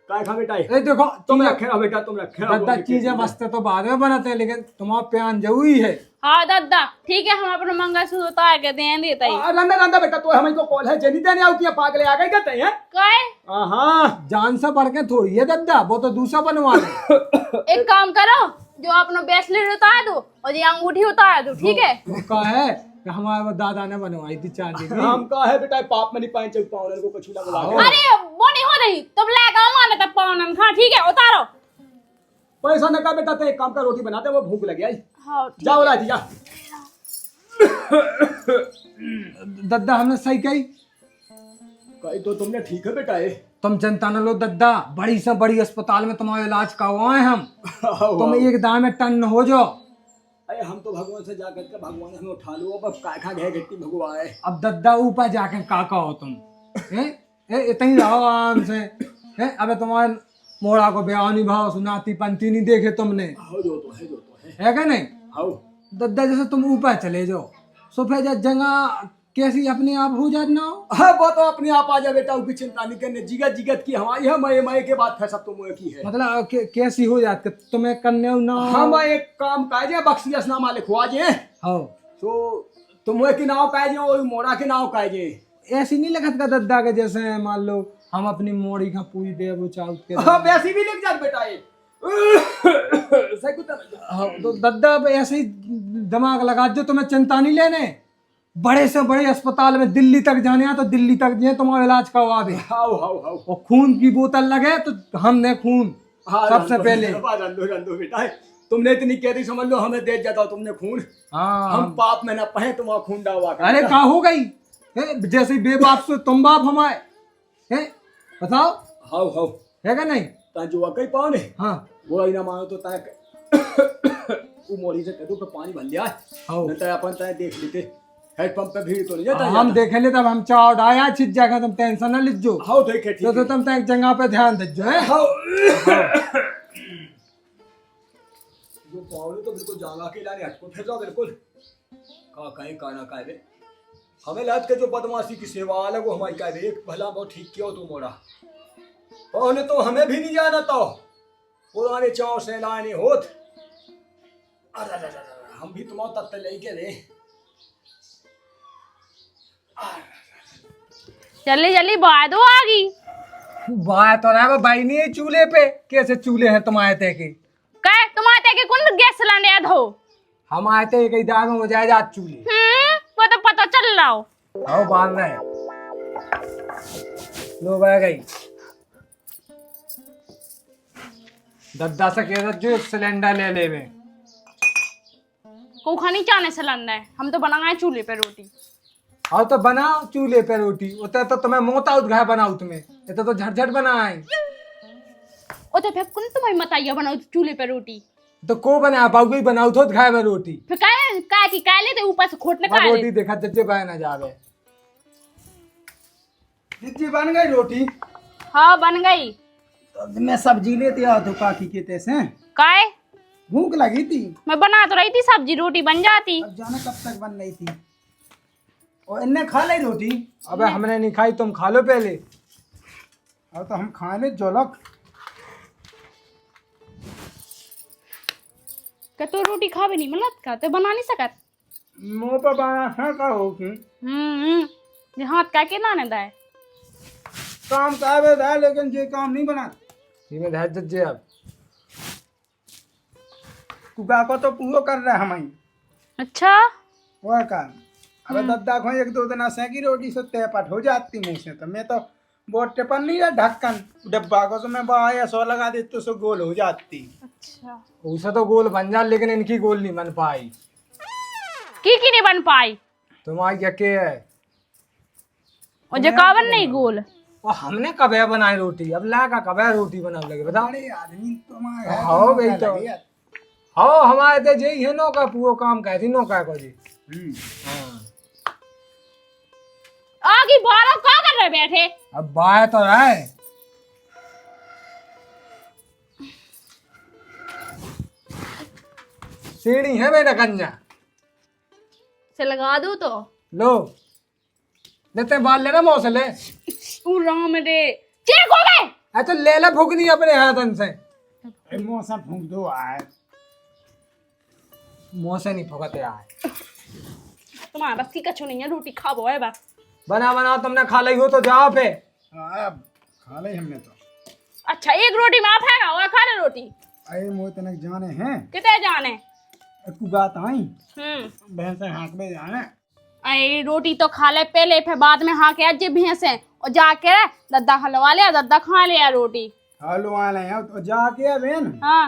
काय खा बेटा, ए देखो तुम चीजें- रखे रहो बेटा, तुम रखे रहो। दद्दा चीजें मस्त तो बाद में बनाते हैं, लेकिन तुम्हारा प्यान जरूरी है। हाँ दादा ठीक है, हम अपना मंगलसूत्र उतार के दे देता ही। रंदा रंदा बेटा, तो हमें को कॉल है जनी देने आउती है, पागले आ गए कहते हैं। काय हाँ, जान से बढ़ के थोड़ी है दद्दा, वो तो दूसरा बनवा ले। एक काम करो, जो अपना ब्रेसलेट उतार दो और ये अंगूठी उतार दो, ठीक है। वो कहा है कि हमारे वो दादा ने बनवाई थी चांदी की। हम का है बेटा, पाप में नहीं पाए चल पावन को कछुला बुला के। अरे वो नहीं हो रही, तुम लेगा माने तब पावन खा, ठीक है उतारो। पैसा न का बेटा, तो एक काम का रोटी बनाते, वो भूख लगी आई। हाँ ठीक जाओ राजी जा। दद्दा हमने सही कही। कही तो तुमने ठीक है बेटा ये। तुम चिंता न लो दद्दा, बड़ी से बड़ी अस्पताल में तुम्हारा इलाज करवाए हम। तुम एक दाम में टन हो जाओ। अरे हम तो भगवान से जाकर के भगवान हमें उठा लो, अब काय खा गए गट्टी भगवान है। अब दद्दा ऊपर जाके काका हो तुम, इतनी रहो आराम से। अबे तुम्हारे मोड़ा को ब्याह भाव सुनाती पंती नहीं देखे तुमने, हो जो तो है, जो तो है। है क्या नहीं? आओ दद्दा जैसे तुम ऊपर चले जाओ, सो फिर जगह कैसी अपने आप हो जात ना हो। हाँ, वो तो अपने आप आ जाए बेटा, उसकी चिंता नहीं करने। जिगत जिगत की हमारी है, मये मये के बात है, सब तो मुँह की है। मतलब कैसी हो जात कि तुम्हें करने ना हो? हम एक काम काजे, बख्शियस नामा लिखवा जे, हो तो तुम के नाव काजे और मोड़ा के नाव काजे। ऐसी नहीं लगत का दद्दा के जैसे मान लो हम अपनी मोड़ी का पूरी दे वो चाउत के। हाँ, वैसी भी लिख जात बेटा ये। सही कुत्ता लग हाँ, तो दद्दा अब ऐसे ही दिमाग लगा जो, तुम्हें चिंता नहीं लेने। बड़े से बड़े अस्पताल में दिल्ली तक जाने हैं तो दिल्ली तक जाए, तुम्हारा इलाज करवा दे। How how how. और खून की बोतल लगे तो हमने खून हाँ, सबसे पहले। रंदो बेटा, तुमने इतनी कहती समझ लो, हमें दे जाता तुमने खून। हाँ हम पाप में ना पहे, तुम्हारा खून डावा कर। अरे का हो गई जैसे ही बेबाप से तुम बाप हमारे हैं, बताओ हाउ हाउ। है क्या नहीं? ता जो कई पाओ ने, हाँ वो ही ना मानो तो ता वो मोरी से कदू पे पानी भर लिया, हाँ। नहीं तो अपन ता देख लेते। हेड पंप पे भीड़ तो नहीं जाता। हम देखे ले तब हम चाव डाया छिट जाएगा, तुम टेंशन ना लीजो। हाउ देखे ठीक तो तुम एक जगह पे ध्यान दीजो है। हाउ। जो पावले तो बिल्कुल जागा के लाने हटको फिर जाओ बिल्कुल। का कहीं का ना का रे, हमें लाद के जो बदमाशी की सेवा अलग वो हमारी का रे, एक भला बहुत ठीक किया तू मोड़ा। पौने तो हमें भी नहीं जाना तो पुराने चाव से लाने होत। अरे हम भी तुम्हारा तत्ते लेके रे। जल्दी जल्दी बाद दो आ गई। बात तो रहा भाई नहीं है चूल्हे पे, कैसे चूल्हे हैं तुम्हारे ते के? कहे तुम्हारे के कौन गैस सिलेंडर याद हो? हम आए थे कई दाग में हो जाए आज चूल्हे। वो तो पता चल रहा हो। आओ बांध रहे लो बह गई। दद्दा से कह जो सिलेंडर ले ले वे। को खानी चाहने सिलेंडर, हम तो बनाए चूल्हे पे रोटी। आओ तो बनाओ चूल्हे पे रोटी, उतर तो तुम्हें मोता उद्घाय बनाओ, तुम्हें इतना तो झटझट बनाए। ओ तो फिर कौन तुम्हारी मताइया बनाओ चूल्हे पे रोटी? तो को बना बाबू ही बनाऊ तो घाय में रोटी। फिर का की काले थे ऊपर से खोटने का रोटी देखा जज्जे बाय ना जावे। जिज्जी बन गई रोटी? हाँ बन गई। तो मैं सब्जी लेते आ तो काकी के तैसे काय भूख लगी थी, मैं बना तो रही थी सब्जी, रोटी बन जाती। अब जाने कब तक बन रही थी। और इनने खा ली रोटी? अबे हमने नहीं खाई, तुम खा लो पहले। अब तो हम खाने जोलक। क्या तो रोटी खा भी नहीं मिलत का, तो बना नहीं सकत। मुंह पर बना है का हो कि ये हाथ का के ना दाए काम कावे था, लेकिन ये काम नहीं बना। ये में धार जज्जे अब कुका को तो पूरा कर रहा है हमारी। अच्छा वह काम अबे दद्दा को एक दो दिन ऐसे की रोटी से तेपट हो जाती मुंह से, तो मैं तो बहुत टिपन नहीं रहा ढक्कन डब्बा को, तो मैं बाहर सौ लगा देती तो सो गोल हो जाती। अच्छा उसे तो गोल बन जा, लेकिन इनकी गोल नहीं बन पाई। की नहीं बन पाई? तुम्हारी क्या के है? और जो कावन नहीं गोल। और हमने कबे बनाई रोटी, अब ला का कबे रोटी बना लगे बताओ। बड़े आदमी तुम्हारे हाँ भाई तो हाँ हमारे तो यही है नौका पूरा काम कहती नौका को जी। हाँ आगे बारह क्या कर रहे बैठे? अब बाय तो रहा है। सीढ़ी है मेरा कन्या। से लगा दूं तो लो लेते बाल लेना मौसे ले। तू राम रे चेक हो गए। तो ले ले फूकनी अपने हाथन से। ए, मुंह से फूंक दो आए। मुंह से नहीं फुकते आए। तुम्हारा बस की कछु नहीं है, रोटी खाबो है बस। बना बना तुमने खा ली हो तो जाओ पे। अब खा ले हमने तो। अच्छा एक रोटी में आप है और खा ले रोटी। अरे मोह तनक जाने हैं कितने जाने? कुगात आई हम्म। भैंस हाँक में जाने। अरे रोटी तो खा ले पहले, फिर बाद में हाँ के अज्जे भैंसे और जाके दद्दा हलवा लिया, दद्दा खा लिया रोटी। हलो आले हैं तो जाके बेन हाँ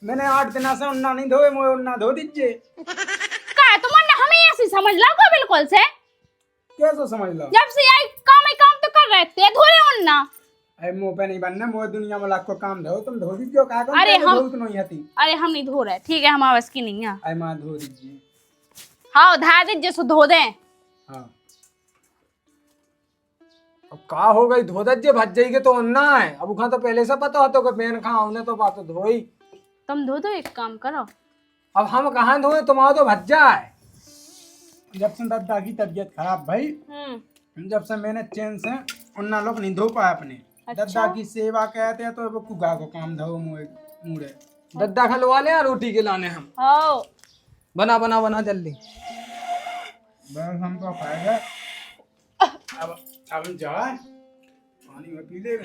मैंने 8 दिन से उन्ना नहीं धोए, मोए उन्ना धो दीजिए। का है तुमने हमें ऐसी समझ लो को बिल्कुल से। कैसे समझ लो? जब से आई काम तो कर रहे थे धोले उन्ना। अरे मुंह पे नहीं बनना, मोए दुनिया में लाख को काम धो, तुम धो दीजिए। का काम अरे हम धो नहीं आती। अरे हम नहीं धो रहे, ठीक है हमारे बस की नहीं है। अरे माँ धो दीजिए। हाँ धा दीजिए सो धो दे। हाँ अब का हो गई धोदत जे भज जाएगी तो अन्ना है। अब उखा तो पहले से पता होता कि मैंने कहा उन्हें तो बात धोई। तुम धो दो, एक काम करो। अब हम कहाँ धोए, तुम्हारा तो भज जाए। जब से दादा की तबीयत खराब भाई, जब से मैंने चैन से उन्ना लोग नहीं धो पाया अपने। अच्छा? दादा की सेवा कहते हैं तो वो कुगा को काम धो मुड़े। दद्दा खलवा ले रोटी के लाने हम। हाँ बना बना बना जल्दी। बस हम तो खाएगा। अब जाए पानी में पी ले।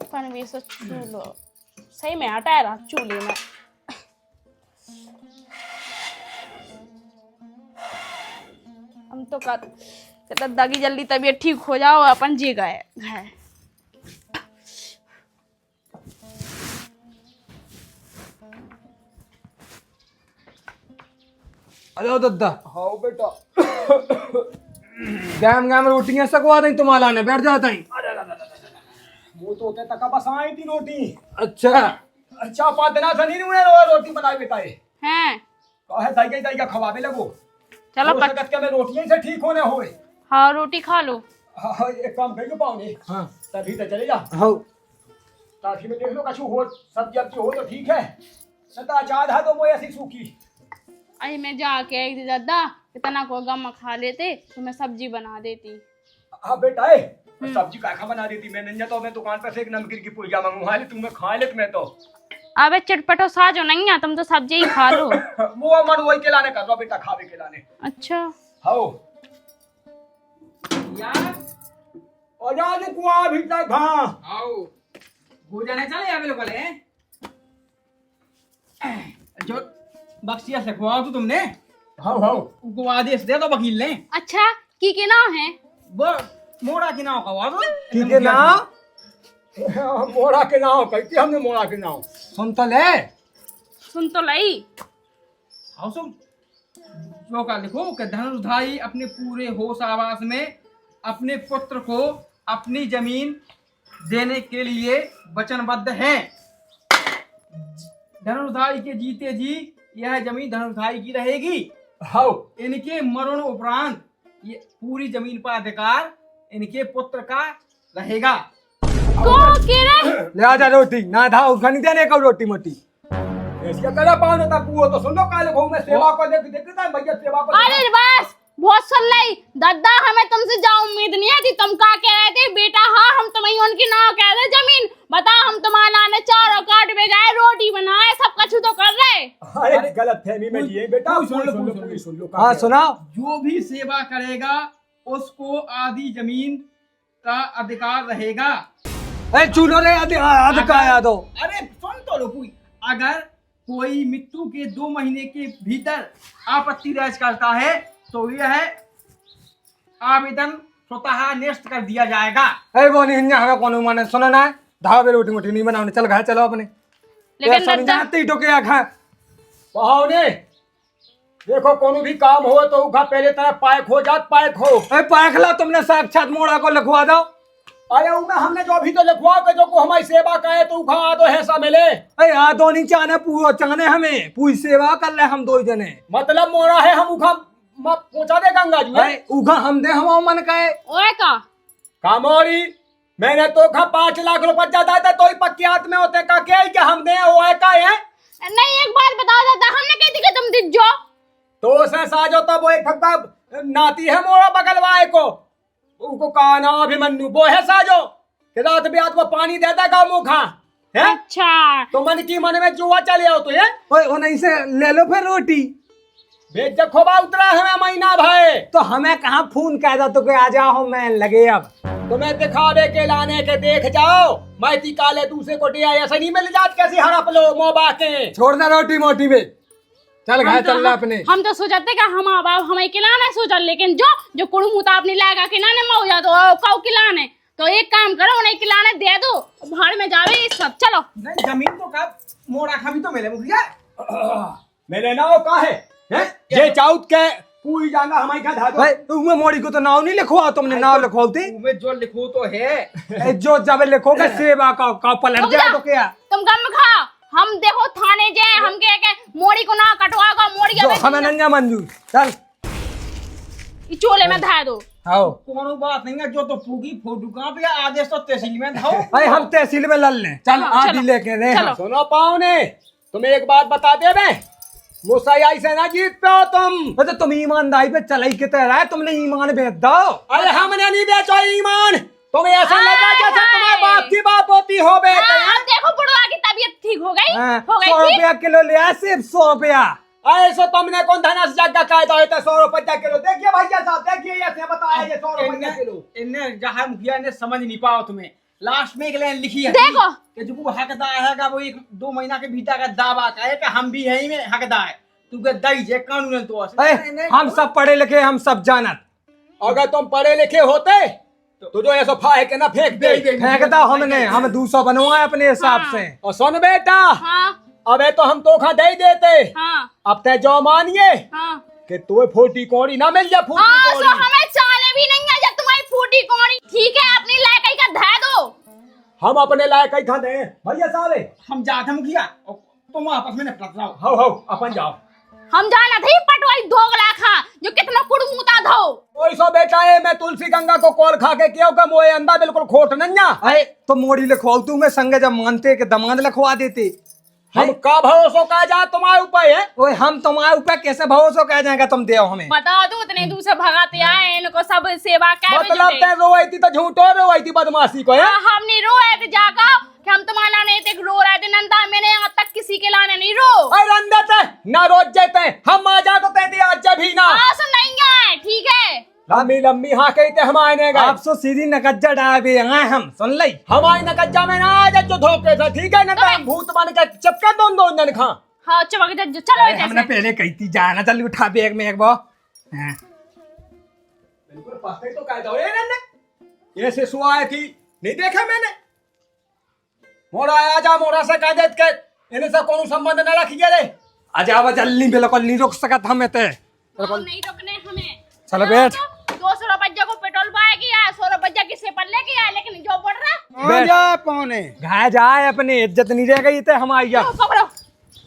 पानी भी सो चूल्हो सही में हटाया रहा चूल्हे में। हम तो कर दद्दा की जल्दी तबीयत ठीक हो जाओ, अपन जी गए है। अरे दद्दा हाँ बेटा। गैम गैम रोटियां सकवा दें तुम्हारा ने बैठ जाता ही। वो तो होते तक बस आई थी रोटी। अच्छा अच्छा 5 दिन से नहीं उन्हें रोटी बनाई बेटाए हैं कहे दाई खवावे लगो। चलो हो सकत के मैं रोटियां से ठीक होने होए। हाँ रोटी खा लो। हाँ एक काम करियो पाऊंगे। हाँ तभी तो चले जा। हो ताकि में देख लो कछु हो सब्जी अब हो तो ठीक है, न तो अचार है तो वो ऐसी सूखी। अरे मैं जाके एक दद्दा इतना को गम खा लेते तो मैं सब्जी बना देती। हाँ बेटा सब्जी का बना देती मैं। नहीं तो मैं दुकान पर से एक नमकीन की पुलिया मंगवा ले, तुम्हें खा ले तुम्हें तो। अबे चटपटो साजो नहीं है, तुम तो सब्जी ही खा लो। वो मन वही के लाने कर लो बेटा, खावे के लाने। अच्छा हाओ यार और जा जो कुआं भी तक। हाँ आओ गुजाने चले या बिल्कुल है जो बख्शिया से खुआ तो तुमने। हाँ हाँ उनको आदेश दे दो वकील ने। अच्छा की नाम है? वो मोड़ा के नाम खवा दो। ठीक है ना। मोड़ा के नाम कहती हमने, मोड़ा के नाम सुन तो ले। सुन तो लई। हाँ सुन जो का लिखो कि धनुर्धारी अपने पूरे होश आवास में अपने पुत्र को अपनी जमीन देने के लिए वचनबद्ध हैं। धनुर्धारी के जीते जी यह जमीन धनुर्धारी की रहेगी। हाँ इनके मरण उपरांत ये पूरी जमीन पर अधिकार इनके पुत्र का रहेगा। को के रे? ले आजा रोटी ना था उखनी देने का रोटी मोटी। इसके कला पाऊँ तक वो तो सुन लो काले भाऊ में सेवा को देखता है भैया सेवा को। अरे बस बहुत सुन ली दद्दा, हमें तुमसे जा उम्मीद नहीं थी। तुम का कह रहे थे बेटा? हाँ हम तुम्हें उनकी ना कह रहे जमीन बता, हम तुम्हारा लाने चारों काट में गए, रोटी बनाए, सब कुछ तो कर रहे। अरे गलत फहमी में जी बेटा। सुन लो हाँ सुनाओ। जो भी सेवा करेगा उसको आधी जमीन का अधिकार रहेगा। अरे चूनो रे आध का आया दो। अरे सुन तो लो कोई। अगर कोई मृत्यु के 2 महीने के भीतर आपत्ति दर्ज करता है तो यह आवेदन स्वतः निरस्त कर दिया जाएगा। अरे वो नहीं हमें कौन माने सुना ना है। धावे रोटी मोटी नहीं बनाओ, चल घर चलो अपने। लेकिन दद्दा जाती टोके आखा ने देखो कोनो भी काम हो तो उखा पहले तरह पायक हो जात पायक हो। अरे पाखला तुमने साक्षात मोड़ा को लिखवा दो। अरे उनमें हमने जो भी तो लिखवा के जो को हमारी सेवा का है तो उखा आ दो ऐसा मिले। अरे आ दो नहीं चाहने पूरा चाहने हमें पूरी सेवा कर ले हम 2 जने। मतलब मोड़ा है हम उखा पहुंचा दे गंगा जी। अरे उखा हम दे हम मन का है। ओए का कामोरी मैंने तो खा 5 लाख रुपया ज्यादा था तो ही पक्की हाथ में होते का क्या हम दे वो है का है। नहीं एक बात बता दादा, हमने कही थी कि तुम दिख जाओ। तो उसे साजो तब वो एक ठप्पा नाती है मोरा बगलवाए को, उनको कहा ना अभिमन्यु वो है साजो कि रात बिरात को पानी देता का मुखा है। अच्छा तो मन की मन में जुआ चले आओ तो ये ओए वो नहीं से ले लो फिर रोटी। भेज खोबा उतरा है महीना भाई। तो हमें कहाँ फोन कह दो तो कि आ जाओ, मैं लगे अब तुम्हें दिखावे के लाने के देख जाओ, मैती काले दूसरे को दिया ऐसा नहीं मिल जात कैसी हड़प लो मोबा के। छोड़ दे रोटी मोटी में, चल घर चल रहा अपने। हम तो सोचते कि हम अब हमें खिलाना सोचा, लेकिन जो कुड़मुता अपनी लागा खिलाने मऊ जा तो कौ खिलाने। तो एक काम करो उन्हें खिलाने दे दो, भाड़ में जावे ये सब। चलो नहीं जमीन तो का मोड़ा खा भी तो मिले मुखिया। मेरे नाव का है ये चाउत के पूरी जाना हमारी का धागो। भाई तुम्हें मोड़ी को तो नाव नहीं लिखवा, तुमने नाव लिखवाती तुम्हें जो लिखो तो है। जो जब लिखोगे सेवा का पलट जाए तो क्या। तुम गम खा, हम देखो थाने जाए, हम के मोड़ी को ना कटवाओगा, मोड़ी जो हमें नंगा मंजूर, चल चोले में धा दो। आओ कोनो बात नहीं है, जो तो पूगी फोटो कहाँ पे आदेश तो तहसील में धाओ। भाई हम तहसील में लड़ लें, चल हाँ, आदि चलो, लेके रहे। चलो। सुनो पाओने, तुम्हें एक बात बता दे बे, मुसैयाई से ना जीत पे हो तुम। तो तुम ईमानदारी पे चलाई के तरह है, तुमने ईमान बेच दो। अरे हमने नहीं बेचो ईमान, तुम्हें ऐसा लगा जैसे तुम्हारे बाप की बाप होती हो बे। अब देखो बुढ़वा की तबीयत ठीक हो गई, हो 100 गई ठीक। रुपया किलो लिया, सिर्फ 100 रुपया। ऐसो तुमने कौन धनस जगह कायदा होता 100 रुपया किलो। देखिए भैया साहब, देखिए ऐसे बताया ये 100 रुपया किलो। इन्हें जहाँ मुखिया ने समझ नहीं पाओ तुम्हें, लास्ट में एक लाइन लिखी है देखो। कि जो हकदार है वो 1-2 महीना के भीतर का दावा का है कि हम भी है ही में हकदार, तू के दई जे कानून तो हम सब पढ़े लिखे, हम सब जानत। अगर तुम पढ़े लिखे होते तो जो ऐसा फाहे के ना फेंक दे। फेंकता हमने, हम 200 बनवाए अपने हिसाब से। और सुन बेटा, हाँ अबे तो हम धोखा दे ही देते। हाँ अब तय जो मानिए हाँ कि तुम्हें फूटी कौड़ी ना मिल जाए। फूटी हाँ, कौड़ी सो हमें चाले भी नहीं है जब तुम्हारी फूटी कौड़ी। ठीक है अपनी लायकाई का धा दो। हम अपने लायक ही था दे भैया साहब। हम जाते मुखिया और तुम आपस में निपट जाओ। हो अपन जाओ। हम जाना थे पटवाई दोगला खा जो कितना कुड़मुता धो। ओए सो बेटा है, मैं तुलसी गंगा को कॉल खा के क्यों का मोए अंदा बिल्कुल खोट नन्या। अरे तो मोड़ी लिखवाऊ तू, मैं संग जब मानते कि दमाद लिखवा देते। हम का भरोसा का जा तुम्हारे ऊपर है। ओए हम तुम्हारे ऊपर कैसे भरोसा कह जाएगा, तुम दे हमें। बता दूं इतने दूर से भगाते आए, इनको सब सेवा क्या मतलब तय रोई थी तो झूठो रोई थी बदमाशी को है। हम नहीं रोए थे जाकर कि हम तुम्हारा नहीं थे, रो रहे थे नंदा। मैंने यहाँ तक किसी के लाने नहीं रो। अरे अंदर ना रोज जेते हम आ जा तो तेरी आज भी ना सुन नहीं आए। ठीक है लम्बी लम्बी हाँ कहते हम आने गए। आप सो सीधी नकज्जा डाबे आए हम, सुन लई हमारी नकज्जा में ना आ जा जो धोखे से। ठीक है ना, तो हम भूत बन के चपका दो जन खा। हाँ चमक जा चलो अरे हमने पहले कही थी जाना, जल्दी उठा बैग में एक बो। हाँ। बिल्कुल पस्ते तो कह दो ये से सुआए थी नहीं देखा मैंने। मोरा आया जा, मोरा से कह देत के इन्हें से कोनो संबंध न रखिए रे। आजा जल्दी, बिल्कुल नहीं रोक सकत हमें ते। नहीं रोकने हमें। चलो बैठ। 200 रुपया को पेट्रोल पाए गया, 100 रुपया किसे पर ले गया, लेकिन जो बढ़ रहा बैठ। जा पौने घाय जाए, अपनी इज्जत नहीं रह गई ते हमारी। पकड़ो।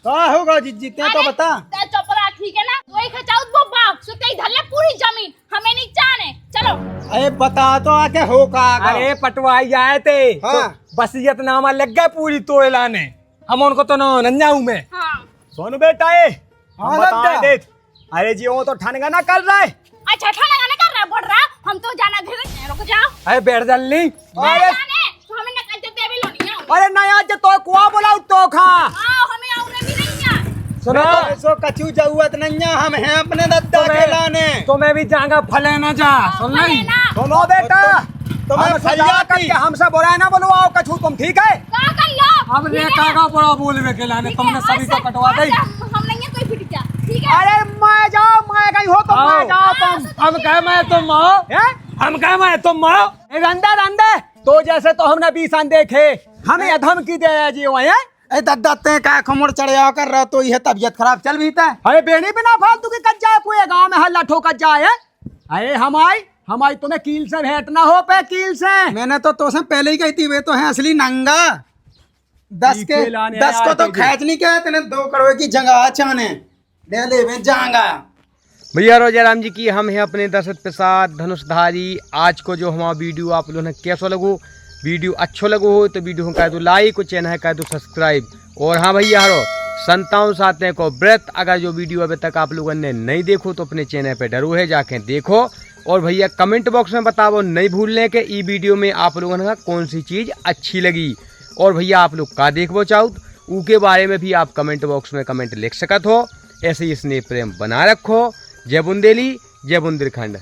का होगा जिज्जी ते तो बता। चपरा ठीक है ना, वही खचाऊ वो बाप सुते इधर ले पूरी जमीन, हमें नहीं जाने। चलो अरे बता तो आके हो का। अरे पटवाई आए थे तो बसियत नामा लग गए पूरी तो लाने, हम उनको तो नंजाऊ में। हाँ सुन बेटा ये हम बता दे। अरे जी वो तो ठनगा ना कर रहा है। अच्छा ठंडा गाना कर रहा है, बढ़ रहा हम तो जाना धीरे। रुक जाओ। अरे बैठ जल्दी। अरे तो हमें ना कहते देवी लोनी आओ। अरे नहीं आज तो कुआ बोलाऊ तो खा। आओ हमें आउने भी नहीं है। सुनो सो कछु जरूरत नहीं है, हम हैं अपने दद्दा के लाने। तुम्हें भी जागा फले ना जा, सुन ली। सुनो बेटा, तुम्हें हम सजा करके हमसे बुरा ना बुलवाओ कछु तुम। ठीक है का कर लो। अब रेखा का बड़ा बोलवे के लाने तुमने सभी को कटवा दी। हम नहीं है कोई फिट जा। ठीक है अरे मैं जाओ, मैं गई हो तुम, मैं जाओ तुम। हम कह मैं तुम आओ, हम कह मैं तुम आओ। अंदर अंदर तो जैसे तो हमने 20 देखे, हमें अधम की दे जी हुए हैं। ए दद्दा ते का खमोड़ चढ़िया कर रहा तो यह तबीयत खराब चल भी था। अरे बेनी बिना फालतू की कच्चा है, पूरे गांव में हल्ला ठोका जाए। अरे हमारी तुम्हें कील से भेंट ना हो पे, कील से। मैंने तो से पहले ही कही थी वे तो है असली नंगा। 10 को तो खैच नहीं क्या, तेने 2 करोड़ की जगह चाने डेले में जाएगा। भैया रोजाराम जी की हम हैं अपने दशरथ प्रसाद धनुषधारी। आज को जो हमारा वीडियो आप लोगों ने कैसा लगो, वीडियो अच्छो लगो हो तो वीडियो को कर दो लाइक और चैनल है कर दो सब्सक्राइब। और हाँ भैया हरो संतावन सातें को व्रत। अगर जो वीडियो अभी तक आप लोगों ने नहीं देखो तो अपने चैनल पे डरो है जाके देखो। और भैया कमेंट बॉक्स में बताओ नहीं भूलने के ई वीडियो में आप लोगों ने कौन सी चीज़ अच्छी लगी। और भैया आप लोग का देखो चाहो ऊ के बारे में भी आप कमेंट बॉक्स में कमेंट लिख सकत हो। ऐसे ही स्नेह प्रेम बना रखो। जय बुंदेली, जय बुंदेलखंड।